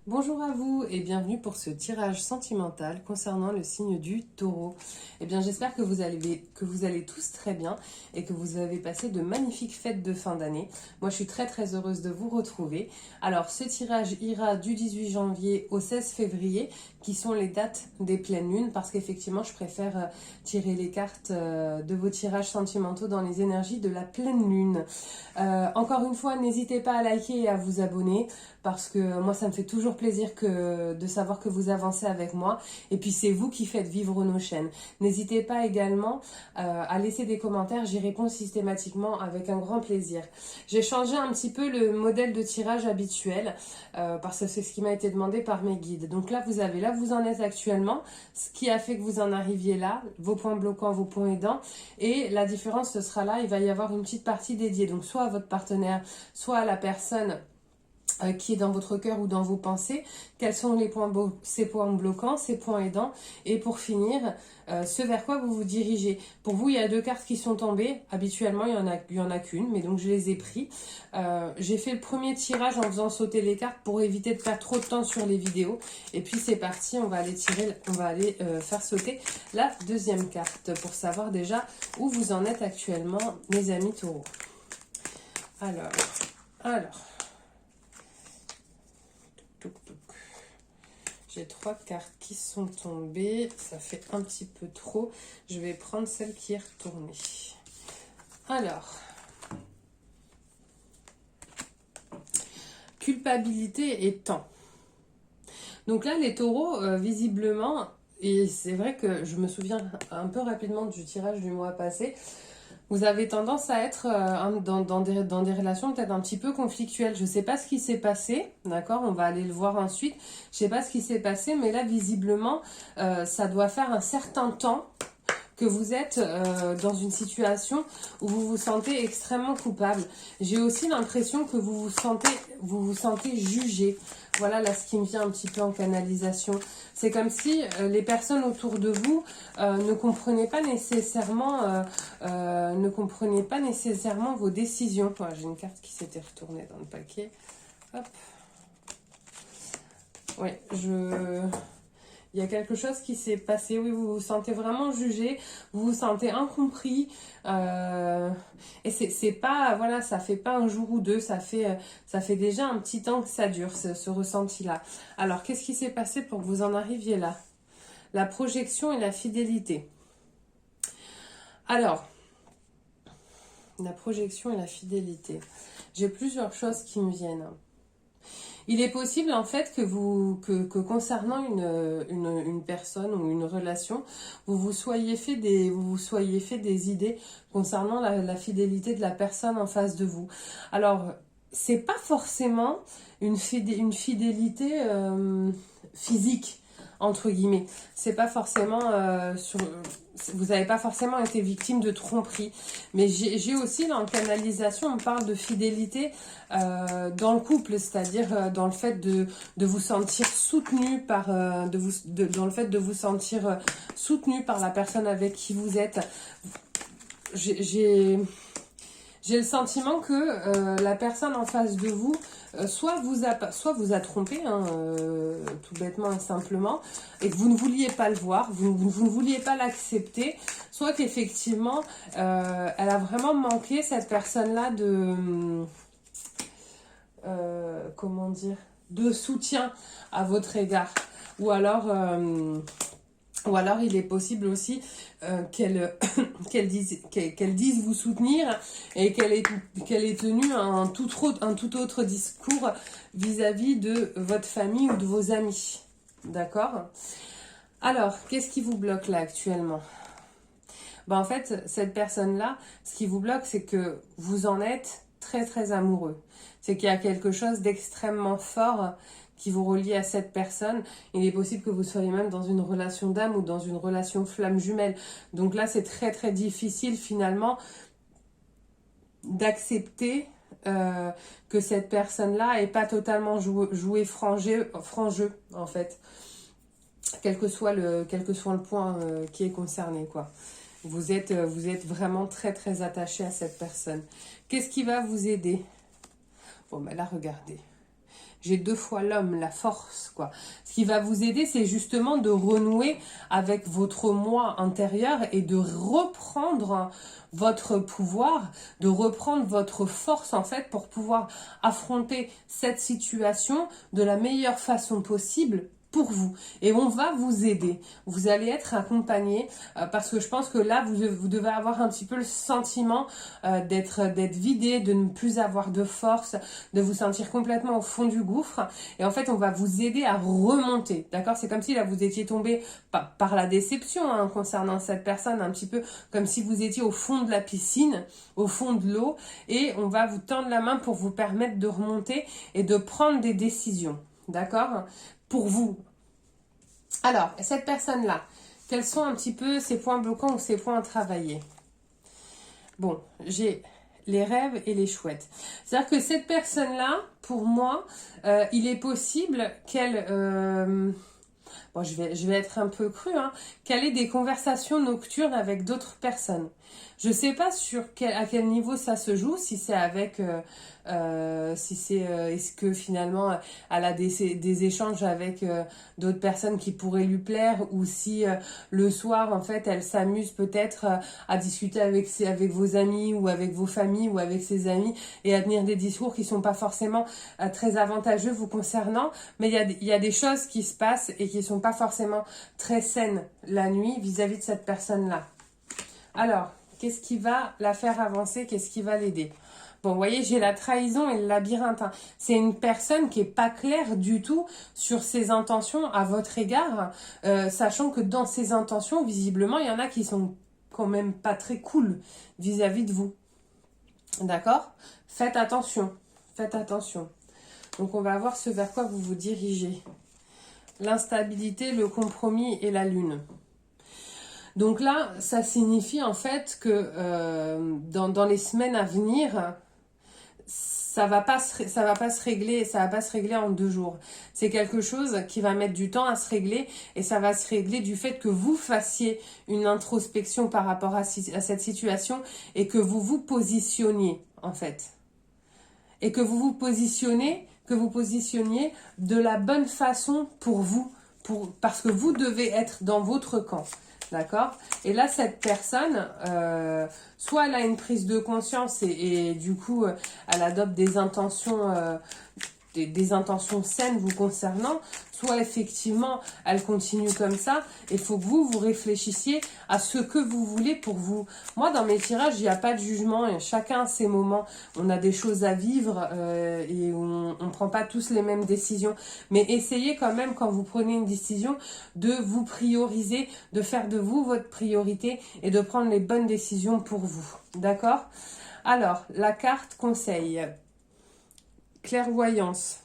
Bonjour à vous et bienvenue pour ce tirage sentimental concernant le signe du Taureau. Eh bien, j'espère que vous allez tous très bien et que vous avez passé de magnifiques fêtes de fin d'année. Moi, je suis très heureuse de vous retrouver. Alors, ce tirage ira du 18 janvier au 16 février, qui sont les dates des pleines lunes, parce qu'effectivement, je préfère tirer les cartes de vos tirages sentimentaux dans les énergies de la pleine lune. Encore une fois, n'hésitez pas à liker et à vous abonner, parce que moi, ça me fait toujours plaisir de savoir que vous avancez avec moi. Et puis, c'est vous qui faites vivre nos chaînes. N'hésitez pas également à laisser des commentaires. J'y réponds systématiquement avec un grand plaisir. J'ai changé un petit peu le modèle de tirage habituel parce que c'est ce qui m'a été demandé par mes guides. Donc là, vous avez là où vous en êtes actuellement, ce qui a fait que vous en arriviez là, vos points bloquants, vos points aidants. Et la différence, ce sera là. Il va y avoir une petite partie dédiée. Donc, soit à votre partenaire, soit à la personne qui est dans votre cœur ou dans vos pensées, quels sont ces points bloquants, ces points aidants, et pour finir, ce vers quoi vous vous dirigez. Pour vous, il y a deux cartes qui sont tombées, habituellement il y en a qu'une, mais donc je les ai pris. J'ai fait le premier tirage en faisant sauter les cartes pour éviter de perdre trop de temps sur les vidéos, et puis c'est parti, on va aller faire sauter la deuxième carte, pour savoir déjà où vous en êtes actuellement, mes amis taureaux. Alors... J'ai trois cartes qui sont tombées. Ça fait un petit peu trop. Je vais prendre celle qui est retournée. Alors. Culpabilité et temps. Donc là, les taureaux, visiblement, et c'est vrai que je me souviens un peu rapidement du tirage du mois passé, vous avez tendance à être dans des relations peut-être un petit peu conflictuelles. Je ne sais pas ce qui s'est passé, d'accord? On va aller le voir ensuite. Je ne sais pas ce qui s'est passé, mais là, visiblement, ça doit faire un certain temps que vous êtes dans une situation où vous vous sentez extrêmement coupable. J'ai aussi l'impression que vous vous sentez jugé. Voilà là ce qui me vient un petit peu en canalisation. C'est comme si les personnes autour de vous ne comprenaient pas nécessairement vos décisions. Voilà, j'ai une carte qui s'était retournée dans le paquet. Hop. Oui, il y a quelque chose qui s'est passé, oui, vous vous sentez vraiment jugé, vous vous sentez incompris, et c'est pas, voilà, ça fait pas un jour ou deux, ça fait déjà un petit temps que ça dure, ce ressenti-là. Alors, qu'est-ce qui s'est passé pour que vous en arriviez là? La projection et la fidélité. Alors, la projection et la fidélité. J'ai plusieurs choses qui me viennent. Il est possible en fait que concernant une personne ou une relation, vous vous soyez fait des idées concernant la fidélité de la personne en face de vous. Alors, c'est pas forcément une fidélité physique, entre guillemets. C'est pas forcément vous n'avez pas forcément été victime de tromperie, mais j'ai aussi dans la canalisation, on parle de fidélité dans le couple, c'est-à-dire dans le fait de vous sentir soutenu par dans le fait de vous sentir soutenu par la personne avec qui vous êtes. J'ai le sentiment que la personne en face de vous soit vous a trompé, hein, tout bêtement et simplement, et que vous ne vouliez pas le voir, vous ne vouliez pas l'accepter, soit qu'effectivement, elle a vraiment manqué, cette personne-là, comment dire, de soutien à votre égard. Ou alors il est possible aussi qu'elle dise vous soutenir et qu'elle ait tenu un tout autre discours vis-à-vis de votre famille ou de vos amis. D'accord? Alors, qu'est-ce qui vous bloque là actuellement? En fait, cette personne-là, ce qui vous bloque, c'est que vous en êtes très amoureux. C'est qu'il y a quelque chose d'extrêmement fort qui vous relie à cette personne. Il est possible que vous soyez même dans une relation d'âme ou dans une relation flamme jumelle. Donc là, c'est très difficile finalement d'accepter que cette personne-là n'ait pas totalement joué franc jeu en fait. Quel que soit le point qui est concerné, quoi. Vous êtes vraiment très attaché à cette personne. Qu'est-ce qui va vous aider? Bon, ben là, regardez. j'ai 2 fois l'homme, la force, quoi. Ce qui va vous aider, c'est justement de renouer avec votre moi intérieur et de reprendre votre pouvoir, de reprendre votre force, en fait, pour pouvoir affronter cette situation de la meilleure façon possible pour vous. Et on va vous aider. Vous allez être accompagné parce que je pense que là, vous devez avoir un petit peu le sentiment d'être vidé, de ne plus avoir de force, de vous sentir complètement au fond du gouffre. Et en fait, on va vous aider à remonter. D'accord? C'est comme si là, vous étiez tombé par la déception hein, concernant cette personne, un petit peu comme si vous étiez au fond de la piscine, au fond de l'eau. Et on va vous tendre la main pour vous permettre de remonter et de prendre des décisions. D'accord? Pour vous. Alors, cette personne-là, quels sont un petit peu ses points bloquants ou ses points à travailler? Bon, j'ai les rêves et les chouettes. C'est-à-dire que cette personne-là, pour moi, il est possible qu'elle... bon, je vais être un peu crue, hein, qu'elle ait des conversations nocturnes avec d'autres personnes. Je sais pas à quel niveau ça se joue, si c'est avec, est-ce que finalement elle a des échanges avec d'autres personnes qui pourraient lui plaire, ou si le soir en fait elle s'amuse peut-être à discuter avec vos amis ou avec vos familles ou avec ses amis et à tenir des discours qui sont pas forcément très avantageux vous concernant, mais il y a des choses qui se passent et qui sont pas forcément très saines la nuit vis-à-vis de cette personne-là. Alors, qu'est-ce qui va la faire avancer? Qu'est-ce qui va l'aider? Bon, vous voyez, j'ai la trahison et le labyrinthe. Hein. C'est une personne qui est pas claire du tout sur ses intentions à votre égard, sachant que dans ses intentions, visiblement, il y en a qui sont quand même pas très cool vis-à-vis de vous. D'accord? Faites attention. Faites attention. Donc, on va voir ce vers quoi vous vous dirigez. L'instabilité, le compromis et la lune. Donc là, ça signifie en fait que dans les semaines à venir, ça va pas se régler en 2 jours. C'est quelque chose qui va mettre du temps à se régler et ça va se régler du fait que vous fassiez une introspection par rapport à cette situation et que vous vous positionniez en fait. Et que vous positionnez de la bonne façon pour vous, parce que vous devez être dans votre camp. D'accord? Et là, cette personne, soit elle a une prise de conscience et du coup, elle adopte des intentions saines vous concernant, soit effectivement, elle continue comme ça. Il faut que vous réfléchissiez à ce que vous voulez pour vous. Moi, dans mes tirages, il n'y a pas de jugement et chacun a ses moments. On a des choses à vivre et on ne prend pas tous les mêmes décisions. Mais essayez quand même, quand vous prenez une décision, de vous prioriser, de faire de vous votre priorité et de prendre les bonnes décisions pour vous. D'accord? Alors, la carte conseil. Clairvoyance.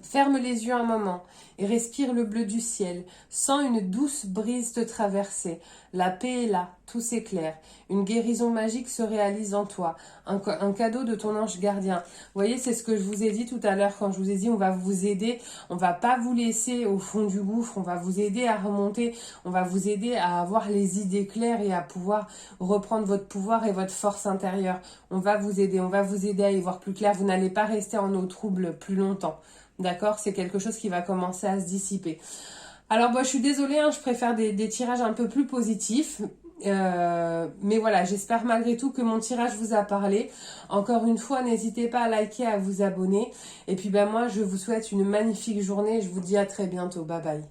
Ferme les yeux un moment et respire le bleu du ciel. Sens une douce brise te traverser. La paix est là, tout s'éclaire. Une guérison magique se réalise en toi. Un cadeau de ton ange gardien. Vous voyez, c'est ce que je vous ai dit tout à l'heure quand je vous ai dit on va vous aider. On va pas vous laisser au fond du gouffre. On va vous aider à remonter. On va vous aider à avoir les idées claires et à pouvoir reprendre votre pouvoir et votre force intérieure. On va vous aider. On va vous aider à y voir plus clair. Vous n'allez pas rester en eau trouble plus longtemps. D'accord? C'est quelque chose qui va commencer à se dissiper. Alors, moi, je suis désolée, hein, je préfère des tirages un peu plus positifs. Mais voilà, j'espère malgré tout que mon tirage vous a parlé. Encore une fois, n'hésitez pas à liker, à vous abonner. Et puis, moi, je vous souhaite une magnifique journée. Je vous dis à très bientôt. Bye bye.